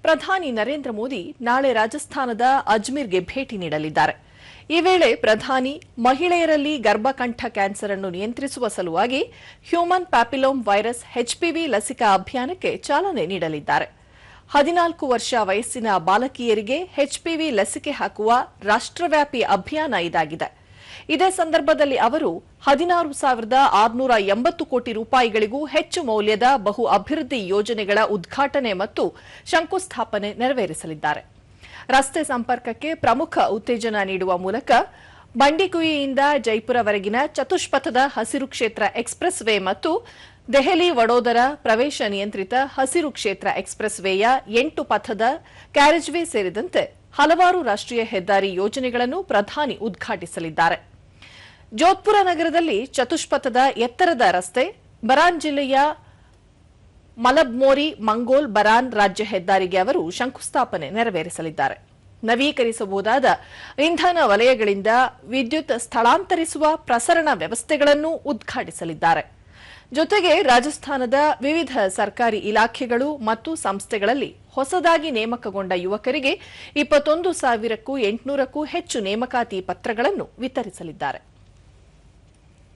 ಪ್ರಧಾನಿ ನರೇಂದ್ರ ಮೋದಿ ನಾಳೆ ರಾಜಸ್ಥಾನದ ಅಜ್ಮೀರ್ಗೆ ಭೇಟಿ ನೀಡಲಿದ್ದಾರೆ. ಈ ವೇಳೆ ಪ್ರಧಾನಿ ಮಹಿಳೆಯರಲ್ಲಿ ಗರ್ಭಕಂಠ ಕ್ಯಾನ್ಸರ್ ಅನ್ನು ನಿಯಂತ್ರಿಸುವ ಸಲುವಾಗಿ ಹ್ಯೂಮನ್ ಪ್ಯಾಪಿಲೋಮ್ ವೈರಸ್ HPV ಲಸಿಕಾ ಅಭಿಯಾನಕ್ಕೆ ಚಾಲನೆ ನೀಡಲಿದ್ದಾರೆ. 14 ವರ್ಷ ವಯಸ್ಸಿನ ಬಾಲಕಿಯರಿಗೆ HPV ಲಸಿಕೆ ಹಾಕುವ ರಾಷ್ಟ್ರವ್ಯಾಪಿ ಅಭಿಯಾನ ಇದಾಗಿದೆ. ಇದೇ ಸಂದರ್ಭದಲ್ಲಿ ಅವರು 16,680 ಕೋಟಿ ರೂಪಾಯಿಗಳಿಗೂ ಹೆಚ್ಚು ಮೌಲ್ಯದ ಬಹು ಅಭಿವೃದ್ಧಿ ಯೋಜನೆಗಳ ಉದ್ಘಾಟನೆ ಮತ್ತು ಶಂಕುಸ್ಥಾಪನೆ ನೆರವೇರಿಸಲಿದ್ದಾರೆ. ರಸ್ತೆ ಸಂಪರ್ಕಕ್ಕೆ ಪ್ರಮುಖ ಉತ್ತೇಜನ ನೀಡುವ ಮೂಲಕ ಬಂಡಿಕುಯಿಯಿಂದ ಜೈಪುರವರೆಗಿನ ಚತುಷ್ಪಥದ ಹಸಿರು ಕ್ಷೇತ್ರ ಎಕ್ಸ್‌ಪ್ರೆಸ್ ವೇ ಮತ್ತು ದೆಹಲಿ ವಡೋದರ ಪ್ರವೇಶ ನಿಯಂತ್ರಿತ ಹಸಿರು ಕ್ಷೇತ್ರ ಎಕ್ಸ್‌ಪ್ರೆಸ್ ವೇಯ 8 ಪಥದ ಕ್ಯಾರೇಜ್ ವೇ ಸೇರಿದಂತೆ ಹಲವಾರು ರಾಷ್ಟ್ರೀಯ ಹೆದ್ದಾರಿ ಯೋಜನೆಗಳನ್ನು ಪ್ರಧಾನಿ ಉದ್ಘಾಟಿಸಲಿದ್ದಾರೆ. ಜೋಧ್ಪುರ ನಗರದಲ್ಲಿ ಚತುಷ್ಪಥದ ಎತ್ತರದ ರಸ್ತೆ, ಬರಾನ್ ಜಿಲ್ಲೆಯ ಮಲಬ್ಮೋರಿ ಮಂಗೋಲ್ ಬರಾನ್ ರಾಜ್ಯ ಹೆದ್ದಾರಿಗೆ ಅವರು ಶಂಕುಸ್ಥಾಪನೆ ನೆರವೇರಿಸಲಿದ್ದಾರೆ. ನವೀಕರಿಸಬಹುದಾದ ಇಂಧನ ವಲಯಗಳಿಂದ ವಿದ್ಯುತ್ ಸ್ಥಳಾಂತರಿಸುವ ಪ್ರಸರಣ ವ್ಯವಸ್ಥೆಗಳನ್ನು ಉದ್ಘಾಟಿಸಲಿದ್ದಾರೆ. ಜೊತೆಗೆ ರಾಜಸ್ಥಾನದ ವಿವಿಧ ಸರ್ಕಾರಿ ಇಲಾಖೆಗಳು ಮತ್ತು ಸಂಸ್ಥೆಗಳಲ್ಲಿ ಹೊಸದಾಗಿ ನೇಮಕಗೊಂಡ ಯುವಕರಿಗೆ 21,800ಕ್ಕೂ ಹೆಚ್ಚು ನೇಮಕಾತಿ ಪತ್ರಗಳನ್ನು ವಿತರಿಸಲಿದ್ದಾರೆ.